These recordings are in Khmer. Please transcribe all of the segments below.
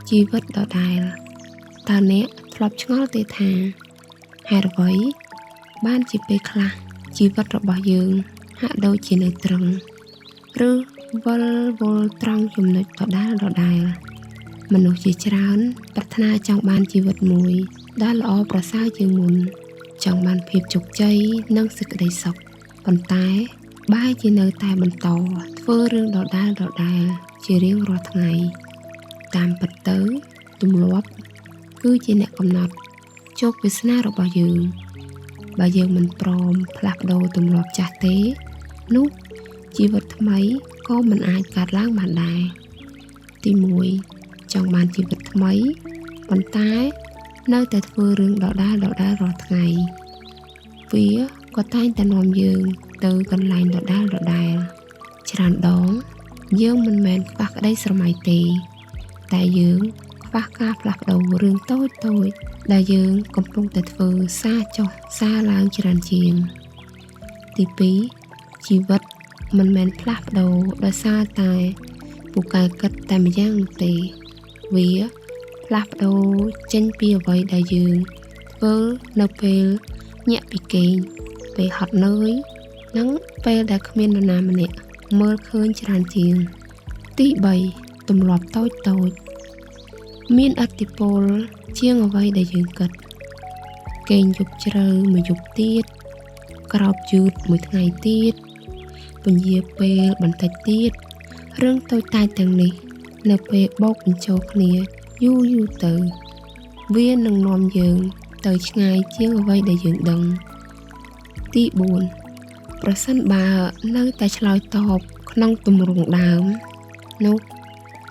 ជីវិតដដែលតើអ្នកធ្លាប់ឆ្ងល់ទេថាហេតុអ្វីបានជាពេលខ្លះជីវិតរបស់យើងហាក់ដូចជានៅត្រឹងឬវិលវល់ត្រង់ចំណុចដដែលមនុស្សជាច្រើនប្រាថ្នាចង់បានជីវិតមួយដែលល្អប្រសើរជាងមុនចង់បានភាពជោគជ័យនិងសេចក្តីសុខប៉ុន្តែបែរជានៅតែបន្តធ្វើរឿងដដែលជារៀងរាល់ថ្ងៃតាមពិតទៅទម្លាប់គឺជាអ្នកកំណត់ជោគវាសនារបស់យើងបើយើងមិនព្រមផ្លាស់ប្ដូរទម្លាប់ចាស់ទេនោះជីវិតថ្មីក៏មិនអាចកើតឡើងបានដែរទី1ចង់បានជីវិតថ្មីប៉ុន្តែនៅតែធ្វើរឿងដដែលរាល់ថ្ងៃវាក៏តែងតែនាំយើងទៅកន្លែងដដែលច្រើនដងយើងមិនមែនខ្វះក្តីស្រមៃទេតែយើងខ្វះការផ្លាស់ប្ដូររឿងតូចដែលយើងកំពុងតែធ្វើសារចុះសារឡើងច្រើនជាងទី2ជីវិតមិនមែនផ្លាស់ប្ដូរដោយសារតែពូកែគិតតែម្យ៉ាងនោះទេវាផ្លាស់ប្ដូរចេញពីអ្វីដែលយើងធ្វើនៅពេលញាក់ពីគេងពេលហត់នឿយនិងពេលដែលគ្មាននរណាម្នាក់មើលឃើញច្រើនជាងទី3ទម្លាប់តូចមានឥទ្ធិពលជាងអ្វីដែលយើងគិតគេងយប់ជ្រៅមួយយប់ទៀតក្រោបយឺតមួយថ្ងៃទៀតពន្យាពេលបន្តិចទៀតរឿងតូចតាចទាំងនេះនៅពេលបូកបញ្ចូលគ្នាយូរទៅវានឹងនាំយើងទៅឆ្ងាយជាងអ្វីដែលយើងដឹងទី4ប្រសិនបើនៅតែឆ្លើយតបក្នុងទម្រង់ដើមនោះ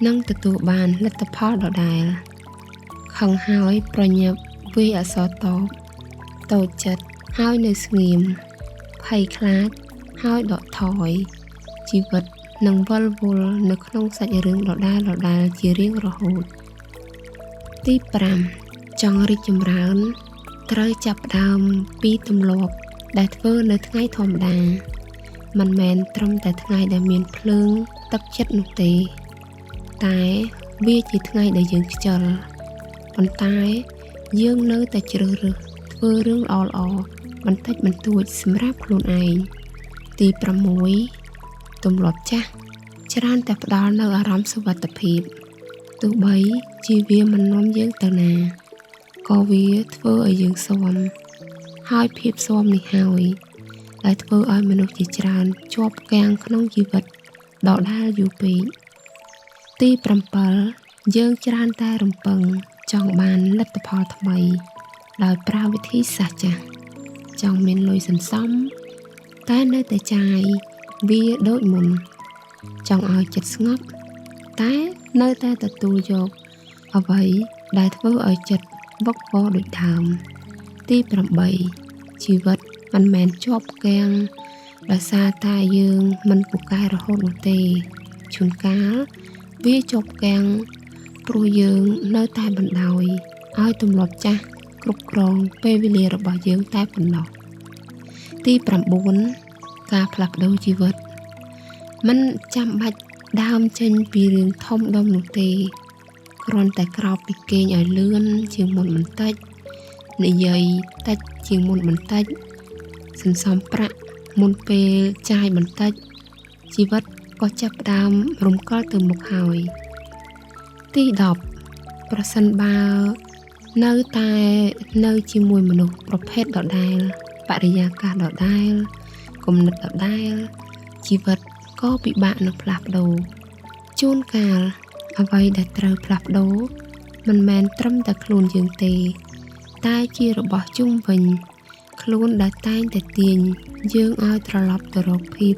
នឹងទទួលបានលទ្ធផលដដែលខឹងហើយប្រញាប់វាយអក្សរតបតូចចិត្តហើយនៅស្ងៀមភ័យខ្លាចហើយដកថយជីវិតនឹងវិលវល់នៅក្នុងសាច់រឿងដដែលជារៀងរហូតទី5ចង់រីកចម្រើនត្រូវចាប់ផ្ដើមពីទម្លាប់ដែលធ្វើនៅថ្ងៃធម្មតាមិនមែនត្រឹមតែថ្ងៃដែលមានភ្លើងទឹកចិត្តនោះទេតែវាជាថ្ងៃដែលយើងខ្ជិលប៉ុន្តែយើងនៅតែជ្រើសរើសធ្វើរឿងល្អបន្តិចបន្តួចសម្រាប់ខ្លួនឯងទី6ទម្លាប់ចាស់ច្រើនតែផ្ដល់នូវអារម្មណ៍សុវត្ថិភាពទោះបីជាវាមិននាំយើងទៅណាក៏វាធ្វើឲ្យយើងស៊ាំហើយភាពស៊ាំនេះហើយដែលធ្វើឲ្យមនុស្សជាច្រើនជាប់គាំងក្នុងជីវិតដដែលយូរពេកទី7យើងច្រើនតែរំពឹងចង់បានលទ្ធផលថ្មីដោយប្រើវិធីសាស្ត្រចាស់ចង់មានលុយសន្សំតែនៅតែចាយវាដូចមុនចង់ឲ្យចិត្តស្ងប់តែនៅតែទទួលយកអ្វីដែលធ្វើឲ្យចិត្តវឹកវរដូចដើមទី8ជីវិតមិនមែនជាប់គាំងដោយសារតែយើងមិនពូកែរហូតនោះទេជួនកាលវាជាប់គាំងព្រោះយើងនៅតែបណ្ដោយឲ្យទម្លាប់ចាស់គ្រប់គ្រងពេលវេលារបស់យើងតែប៉ុណ្ណោះទី9ការផ្លាស់ប្ដូរជីវិតមិនចាំបាច់ដើមចេញពីរឿងធំដុំនោះទេគ្រាន់តែក្រោបពីគេងឲ្យលឿនជាងមុនបន្តិចនិយាយតិចជាងមុនបន្តិចសន្សំប្រាក់មុនពេលចាយបន្តិចជីវិតក៏ចាប់ផ្ដើមរំកិលទៅមុខហើយទី10ប្រសិនបើនៅតែនៅជាមួយមនុស្សប្រភេទដដែលបរិយាកាសដដែលគំនិតដដែលជីវិតក៏ពិបាកនឹងផ្លាស់ប្ដូរជួនកាលអ្វីដែលត្រូវផ្លាស់ប្ដូរមិនមែនត្រឹមតែខ្លួនយើងទេតែជារបស់ជុំវិញខ្លួនដែលតែងតែទាញយើងឲ្យត្រឡប់ទៅរកភាព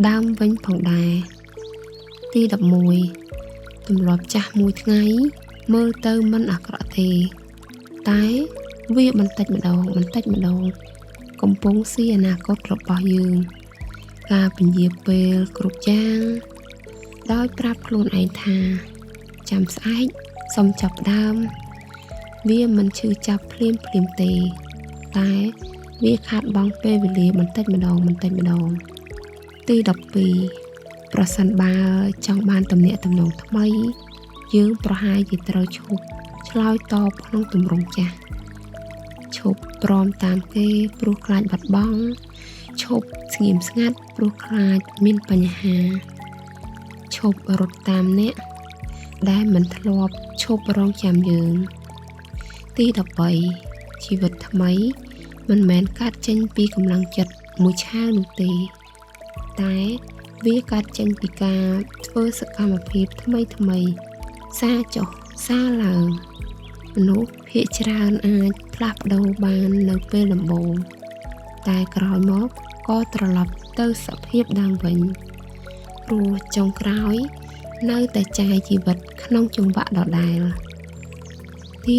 ដើមវិញផងដែរទី11ទម្លាប់ចាស់មួយថ្ងៃមើលទៅមិនអាក្រក់ទេតែវាបន្តិចម្ដងកំពុងស៊ីអនាគតរបស់យើងការពន្យាពេលគ្រប់យ៉ាងដោយប្រាប់ខ្លួនឯងថាចាំស្អែកសុំចាប់ដើមវាមិនឈឺចាប់ភ្លាមទេតែវាខាតបង់ពេលវេលាបន្តិចម្ដងទី12ប្រសិនបើចង់បានទំនាក់ទំនងថ្មី យើងប្រហែលជាត្រូវឈប់ឆ្លើយតបក្នុងទម្រង់ចាស់ឈប់ព្រមតាមគេព្រោះខ្លាចបាត់បង់ឈប់ស្ងៀមស្ងាត់ព្រោះខ្លាចមានបញ្ហាឈប់រត់តាមអ្នកដែលមិនធ្លាប់ឈប់រងចាំយើងទី13ជីវិតថ្មីមិនមែនកើតចេញពីកម្លាំងចិត្តមួយឆាវនោះទេតែវាកើតចេញពីការធ្វើសកម្មភាពថ្មីសាចុះសាឡើងមនុស្សភាគច្រើនអាចផ្លាស់ប្ដូរបាននៅពេលដំបូងតែក្រោយមកក៏ត្រឡប់ទៅសភាពដើមវិញព្រោះចុងក្រោយនៅតែចាយជីវិតក្នុងចង្វាក់ដដែលទី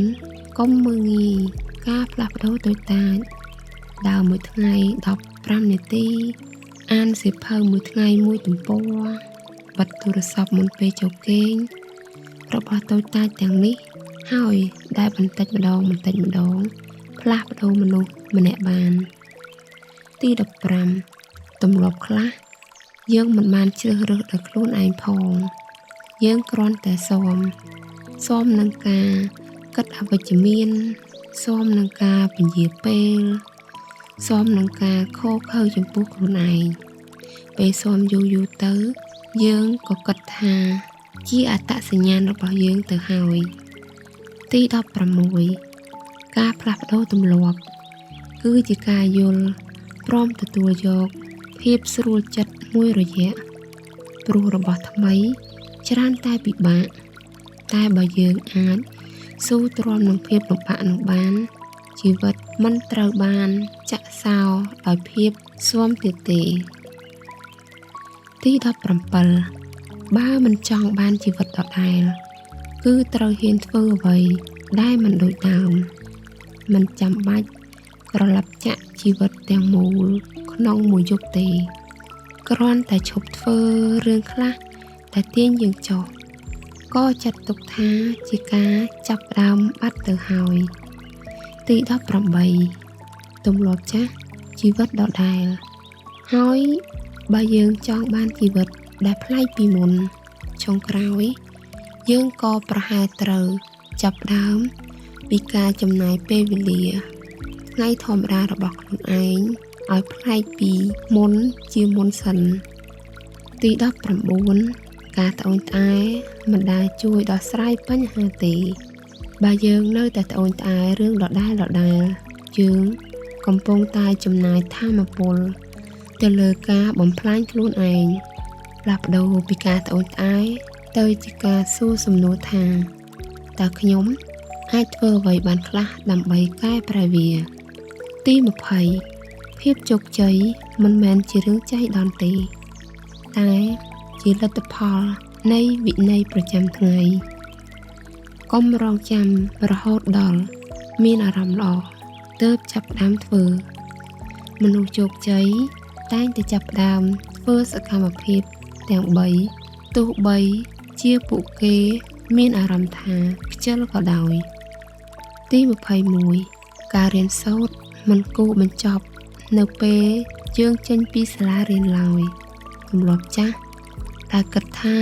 14កុំមើលងាយការផ្លាស់ប្ដូរតូចតាចដើរមួយថ្ងៃ15នាទីអានសៀវភៅមួយថ្ងៃមួយទំព័របិទទូរស័ព្ទមុនពេលចូលគេងរបស់តូចតាចទាំងនេះហើយដែលបន្តិចម្ដងផ្លាស់ប្ដូរមនុស្សម្នាក់បានទី15ទម្លាប់ខ្លះយើងមិនបានជ្រើសរើសដោយខ្លួនឯងផងយើងគ្រាន់តែស៊ាំនឹងការគិតអវិជ្ជមានស៊ាំនឹងការពន្យាពេលស៊ាំនឹងការខកខើចំពោះខ្លួនឯងពេលស៊ាំយូរទៅយើងក៏គិតថាជាអត្តសញ្ញាណរបស់យើងទៅហើយទី16ការផ្លាស់ប្ដូរទម្លាប់គឺជាការយល់ព្រមទទួលយកភាពស្រួលចិត្តមួយរយៈព្រោះរបស់ថ្មីច្រើនតែពិបាកតែបើយើងអាចស៊ូទ្រាំនឹងភាពលំបាកនោះបានជីវិតមិនត្រូវបានចាក់សោដោយភាពស៊ាំទៀតទេទី17បើមិនចង់បានជីវិតដដែលគឺត្រូវហ៊ានធ្វើអ្វីដែលមិនដូចដើមមិនចាំបាច់ក្រឡប់ចាក់ជីវិតទាំងមូលក្នុងមួយយប់ទេគ្រាន់តែឈប់ធ្វើរឿងខ្លះដែលទាញយើងចុះក៏ចាត់ទុកថាជាការចាប់ផ្ដើមបាត់ទៅហើយទី18ទម្លាប់ចាស់ជីវិតដដែលហើយបើយើងចង់បានជីវិតដែលប្លែកពីមុនចុងក្រោយយើងក៏ប្រហែលត្រូវចាប់ផ្ដើមពីការចំណាយពេលវេលាថ្ងៃធម្មតារបស់ខ្លួនឯងឲ្យប្លែកពីមុនជាមុនសិនទី19ការត្អូញត្អែមិនដែលជួយដោះស្រាយបញ្ហាទេបើយើងនៅតែត្អូញត្អែរឿងដដែលយើងកំពុងតែចំណាយថាមពលទៅលើការបំផ្លាញខ្លួនឯងផ្លាស់ប្ដូរពីការត្អូញត្អែទៅជាការសួរសំណួរថាតើខ្ញុំអាចធ្វើអ្វីបានខ្លះដើម្បីកែប្រែវាទី20ភាពជោគជ័យមិនមែនជារឿងចៃដន្យទេតែជាលទ្ធផលនៃវិន័យប្រចាំថ្ងៃកុំរងចាំរហូតដល់មានអារម្មណ៍ល្អទើបចាប់ផ្ដើមធ្វើមនុស្សជោគជ័យតែងតែចាប់ផ្ដើមធ្វើសកម្មភាពទាំង3ទោះបីជាពួកគេមានអារម្មណ៍ថាខ្ជិលក៏ដោយទី21ការរៀនសូត្រមិនគួរបញ្ចប់នៅពេលយើងចេញពីសាលារៀនឡើយទម្លាប់ចាស់ដែលគិតថា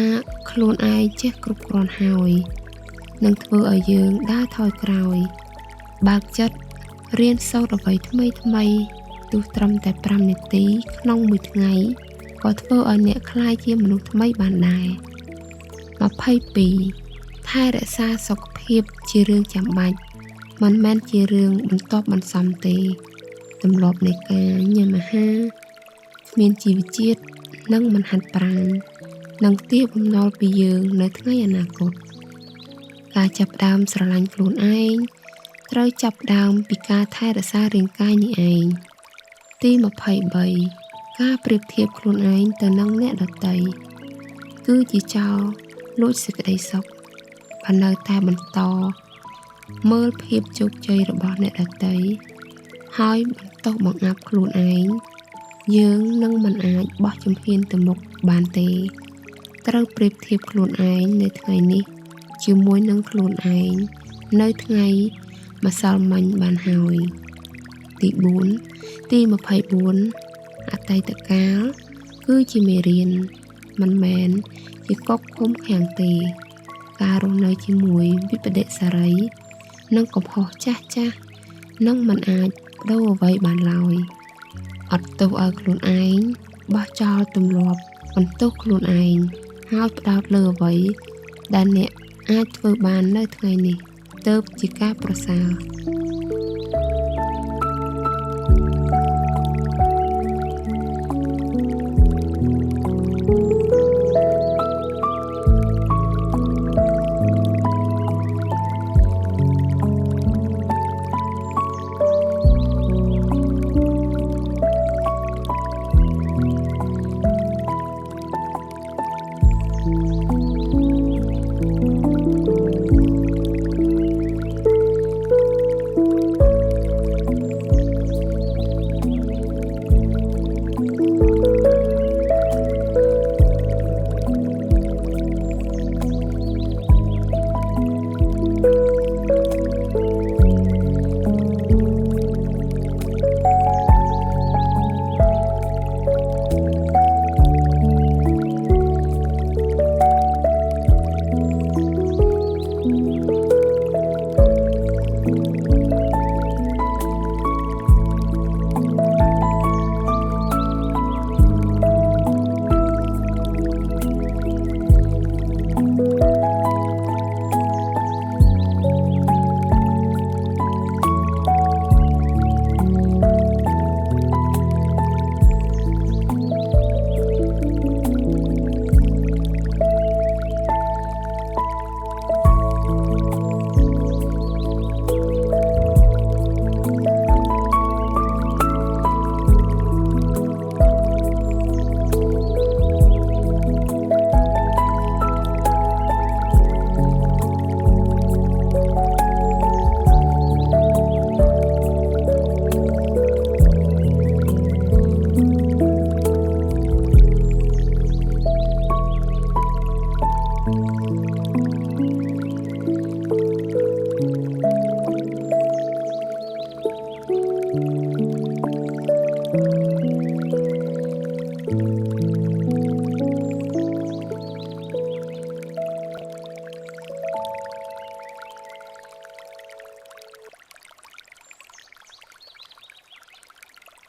ខ្លួនឯងចេះគ្រប់គ្រាន់ហើយនឹងធ្វើឲ្យយើងដើរថយក្រោយបើកចិត្តរៀនសូត្រអ្វីថ្មីទោះត្រឹមតែ5នាទីក្នុងមួយថ្ងៃក៏ធ្វើឲ្យអ្នកក្លាយជាមនុស្សថ្មីបានដែរ22ថែរក្សាសុខភាពជារឿងចាំបាច់មិនមែនជារឿងបន្ទាប់បន្សំទេទម្លាប់នៃការញ៉ាំអាហារគ្មានជីវជាតិនិងមិនហាត់ប្រាណនឹងទាបបំណុលពីយើងនៅថ្ងៃអនាគតការចាប់ផ្ដើមស្រឡាញ់ខ្លួនឯងត្រូវចាប់ផ្ដើមពីការថែរក្សារាងកាយនេះឯងទី23ការប្រៀបធៀបខ្លួនឯងទៅនឹងអ្នកដទៃគឺជាចោរលួចសេចក្តីសុខបើនៅតែបន្តមើលភាពជោគជ័យរបស់អ្នកដទៃហើយបន្តបង្អាប់ខ្លួនឯងយើងនឹងមិនអាចបោះជំហានទៅមុខបានទេត្រូវប្រៀបធៀបខ្លួនឯងនៅថ្ងៃនេះជាមួយនឹងខ្លួនឯងនៅថ្ងៃម្សិលមិញបានហើយទី24អតីតកាលគឺជាមេរៀនមិនមែនជាកុកឃុំខាំងទេ ការរស់នៅជាមួយវិបដិសារីនិងកំហុសចាស់ចាស់នឹងមិនអាចបដូរអ្វីបានឡើយអត់ទោសឲ្យខ្លួនឯងបោះចោលទម្លាប់បន្ទោសខ្លួនឯងហើយផ្ដោតលើអ្វីដែលអ្នកអាចធ្វើបាននៅថ្ងៃនេះទើបជាការប្រសើរ